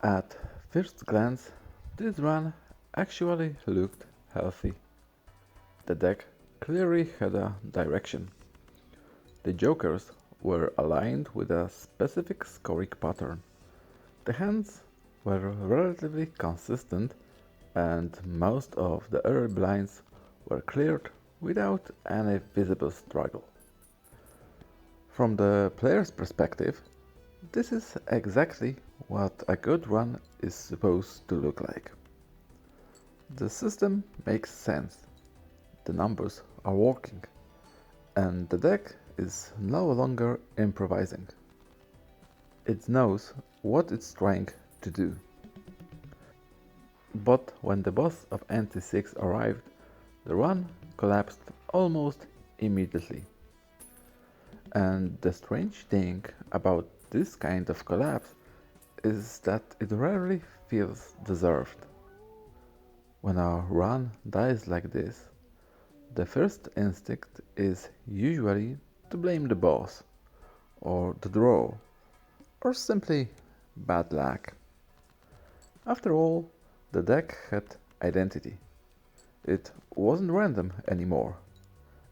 At first glance, this run actually looked healthy. The deck clearly had a direction. The jokers were aligned with a specific scoring pattern. The hands were relatively consistent, and most of the early blinds were cleared without any visible struggle. From the player's perspective, this is exactly what a good run is supposed to look like. The system makes sense, the numbers are working, and the deck is no longer improvising. It knows what it's trying to do. But when the boss of NT6 arrived, the run collapsed almost immediately. And the strange thing about this kind of collapse is that it rarely feels deserved. When a run dies like this, the first instinct is usually to blame the boss, or the draw, or simply bad luck. After all, the deck had identity. It wasn't random anymore.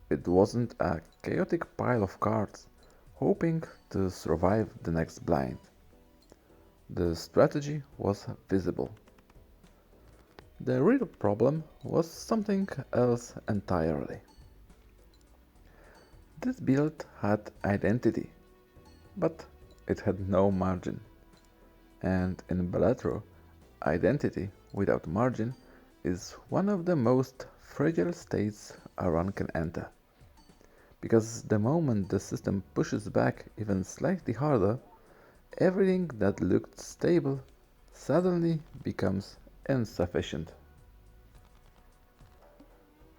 It wasn't a chaotic pile of cards hoping to survive the next blind. The strategy was visible. The real problem was something else entirely. This build had identity, but it had no margin. And in Balatro, identity without margin is one of the most fragile states a run can enter. Because the moment the system pushes back even slightly harder, everything that looked stable suddenly becomes insufficient.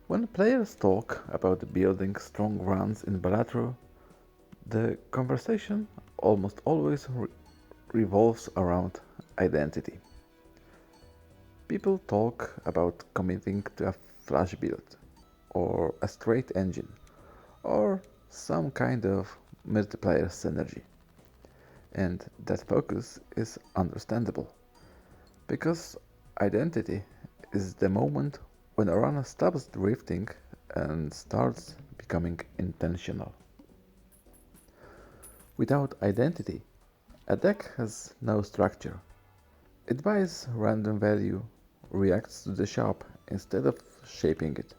When players talk about building strong runs in Balatro, the conversation almost always revolves around identity. People talk about committing to a flash build, or a straight engine, or some kind of multiplier synergy. And that focus is understandable, because identity is the moment when a runner stops drifting and starts becoming intentional. Without identity, a deck has no structure. It buys random value, reacts to the shop instead of shaping it,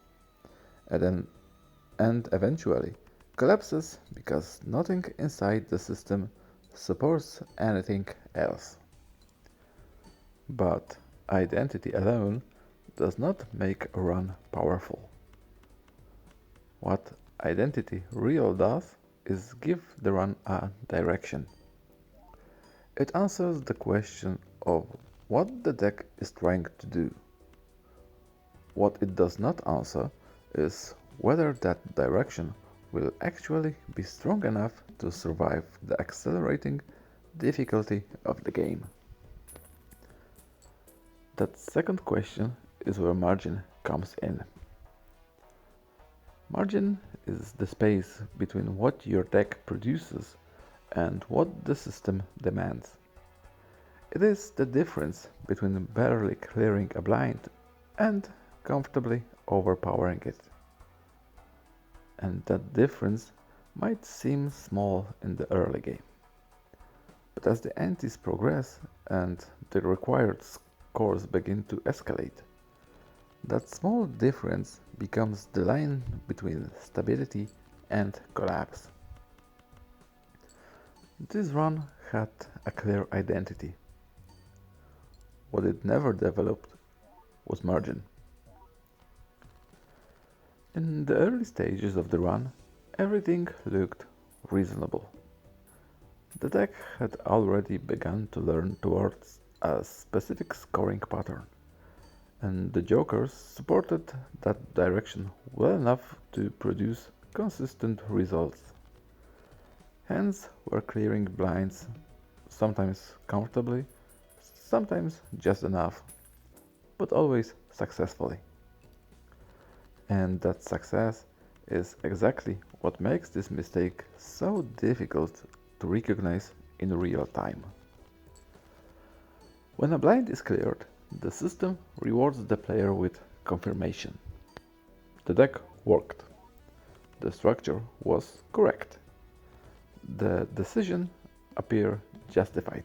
and eventually collapses because nothing inside the system supports anything else. But identity alone does not make a run powerful. What identity really does is give the run a direction. It answers the question of what the deck is trying to do. What it does not answer is whether that direction will actually be strong enough to survive the accelerating difficulty of the game. That second question is where margin comes in. Margin is the space between what your deck produces and what the system demands. It is the difference between barely clearing a blind and comfortably overpowering it. And that difference might seem small in the early game. But as the antes progress and the required scores begin to escalate, that small difference becomes the line between stability and collapse. This run had a clear identity. What it never developed was margin. In the early stages of the run, everything looked reasonable. The deck had already begun to learn towards a specific scoring pattern, and the jokers supported that direction well enough to produce consistent results. Hands were clearing blinds, sometimes comfortably, sometimes just enough, but always successfully. And that success is exactly what makes this mistake so difficult to recognize in real time. When a blind is cleared, the system rewards the player with confirmation. The deck worked. The structure was correct. The decision appears justified.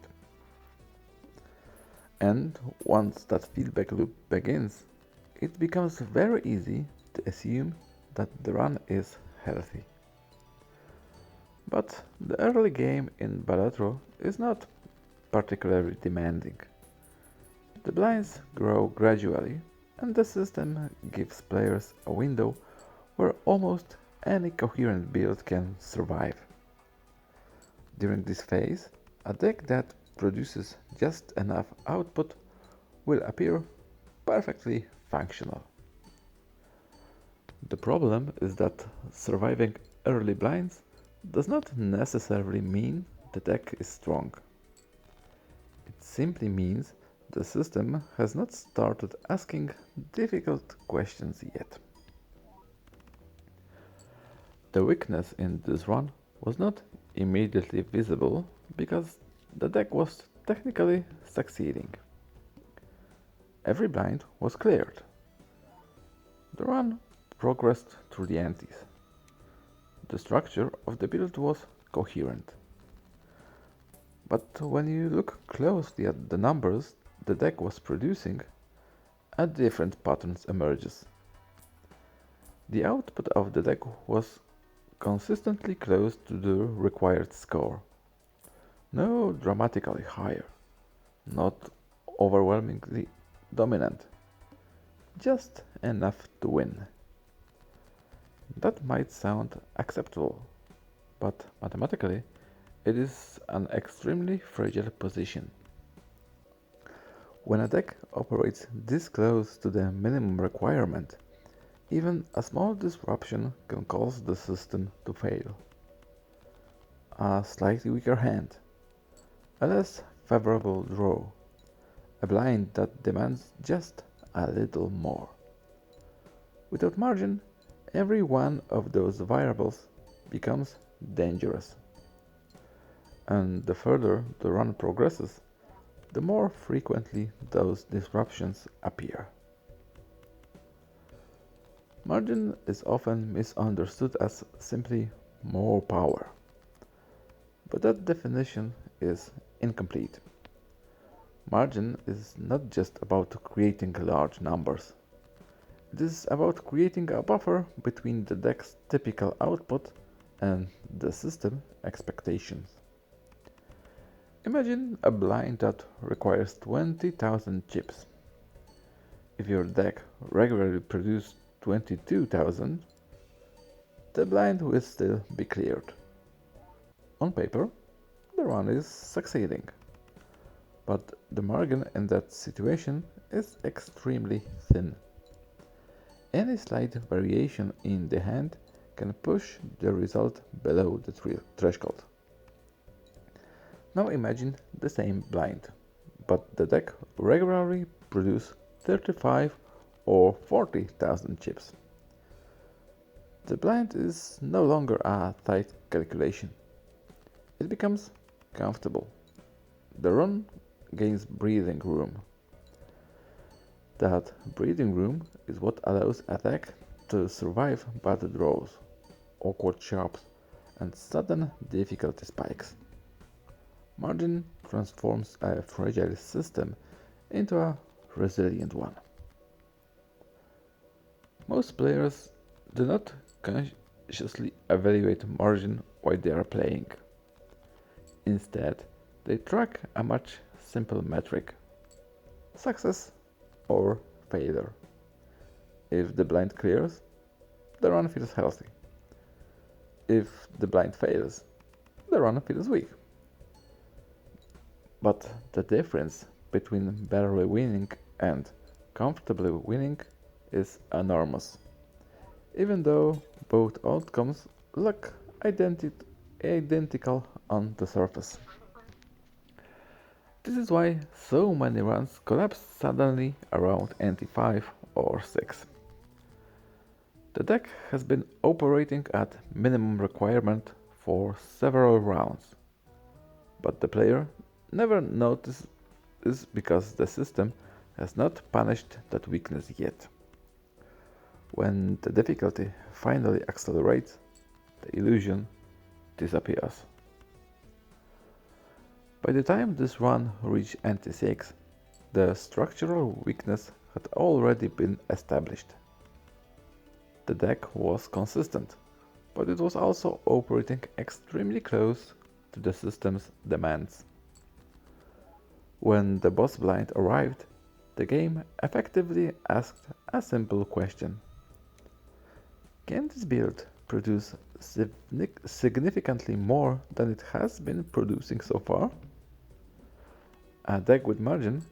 And once that feedback loop begins, it becomes very easy to assume that the run is healthy. But the early game in Balatro is not particularly demanding. The blinds grow gradually, and the system gives players a window where almost any coherent build can survive. During this phase, a deck that produces just enough output will appear perfectly functional. The problem is that surviving early blinds does not necessarily mean the deck is strong. It simply means the system has not started asking difficult questions yet. The weakness in this run was not immediately visible because the deck was technically succeeding. Every blind was cleared. The run progressed through the antes. The structure of the build was coherent. But when you look closely at the numbers the deck was producing, a different pattern emerges. The output of the deck was consistently close to the required score. No dramatically higher, not overwhelmingly dominant, just enough to win. That might sound acceptable, but mathematically it is an extremely fragile position. When a deck operates this close to the minimum requirement, even a small disruption can cause the system to fail. A slightly weaker hand, a less favorable draw, a blind that demands just a little more. Without margin, every one of those variables becomes dangerous. And the further the run progresses, the more frequently those disruptions appear. Margin is often misunderstood as simply more power, but that definition is incomplete. Margin is not just about creating large numbers. It is about creating a buffer between the deck's typical output and the system expectations. Imagine a blind that requires 20,000 chips. If your deck regularly produces 22,000, the blind will still be cleared. On paper, the run is succeeding, but the margin in that situation is extremely thin. Any slight variation in the hand can push the result below the threshold. Now imagine the same blind, but the deck regularly produces 35 or 40,000 chips. The blind is no longer a tight calculation. It becomes comfortable. The run gains breathing room. That breathing room is what allows a deck to survive bad draws, awkward sharps, and sudden difficulty spikes. Margin transforms a fragile system into a resilient one. Most players do not consciously evaluate margin while they are playing. Instead, they track a much simpler metric: success or failure. If the blind clears, the run feels healthy. If the blind fails, the run feels weak. But the difference between barely winning and comfortably winning is enormous, even though both outcomes look identical on the surface. This is why so many runs collapse suddenly around ante 5 or 6. The deck has been operating at minimum requirement for several rounds, but the player never notices is because the system has not punished that weakness yet. When the difficulty finally accelerates, the illusion disappears. By the time this run reached NT6, the structural weakness had already been established. The deck was consistent, but it was also operating extremely close to the system's demands. When the boss blind arrived, the game effectively asked a simple question. Can this build produce significantly more than it has been producing so far? A deck with margin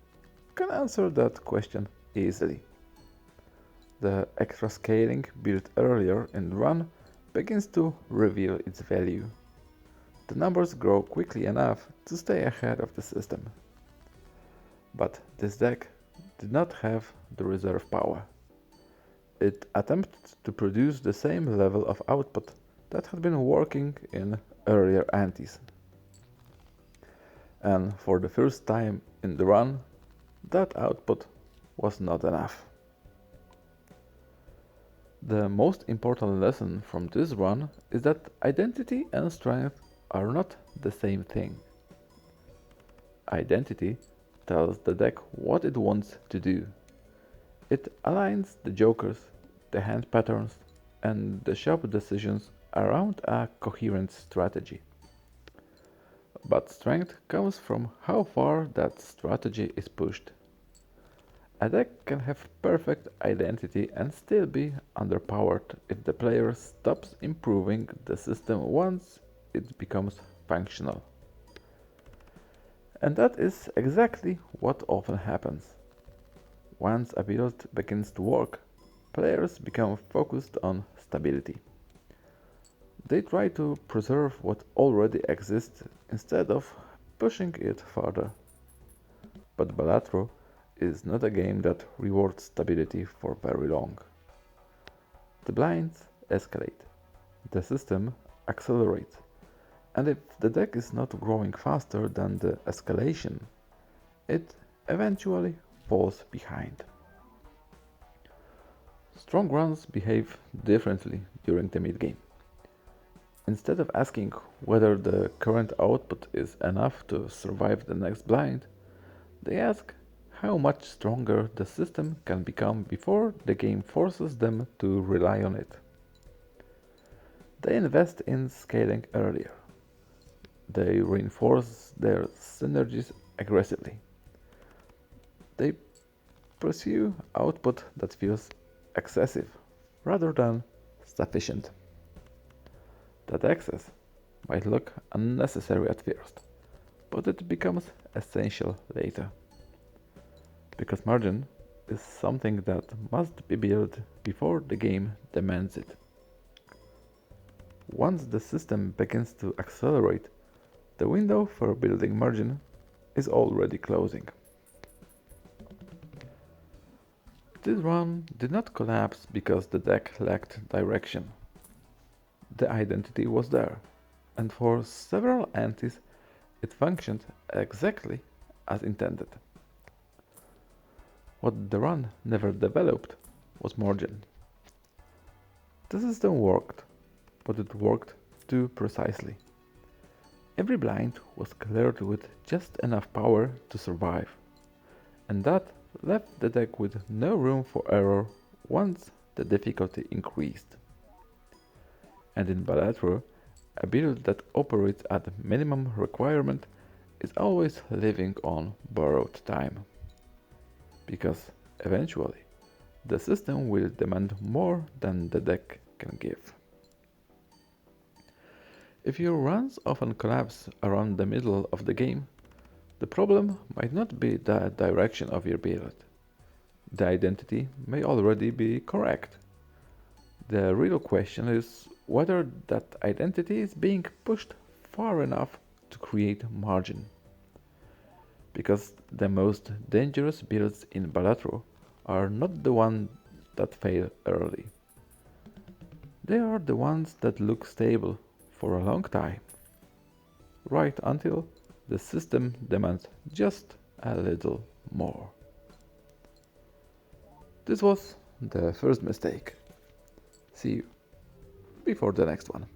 can answer that question easily. The extra scaling built earlier in the run begins to reveal its value. The numbers grow quickly enough to stay ahead of the system. But this deck did not have the reserve power. It attempted to produce the same level of output that had been working in earlier antes. And for the first time in the run, that output was not enough. The most important lesson from this run is that identity and strength are not the same thing. Identity tells the deck what it wants to do. It aligns the jokers, the hand patterns, and the shop decisions around a coherent strategy. But strength comes from how far that strategy is pushed. A deck can have perfect identity and still be underpowered if the player stops improving the system once it becomes functional. And that is exactly what often happens. Once a build begins to work, players become focused on stability. They try to preserve what already exists instead of pushing it further. But Balatro is not a game that rewards stability for very long. The blinds escalate, the system accelerates, and if the deck is not growing faster than the escalation, it eventually falls behind. Strong runs behave differently during the mid-game. Instead of asking whether the current output is enough to survive the next blind, they ask how much stronger the system can become before the game forces them to rely on it. They invest in scaling earlier. They reinforce their synergies aggressively. They pursue output that feels excessive rather than sufficient. That excess might look unnecessary at first, but it becomes essential later. Because margin is something that must be built before the game demands it. Once the system begins to accelerate, the window for building margin is already closing. This run did not collapse because the deck lacked direction. The identity was there, and for several antes it functioned exactly as intended. What the run never developed was margin. The system worked, but it worked too precisely. Every blind was cleared with just enough power to survive, and that left the deck with no room for error once the difficulty increased. And in Balatro, a build that operates at minimum requirement is always living on borrowed time. Because eventually, the system will demand more than the deck can give. If your runs often collapse around the middle of the game, the problem might not be the direction of your build. The identity may already be correct. The real question is whether that identity is being pushed far enough to create margin. Because the most dangerous builds in Balatro are not the ones that fail early. They are the ones that look stable for a long time, right until the system demands just a little more. This was the first mistake. See you before the next one.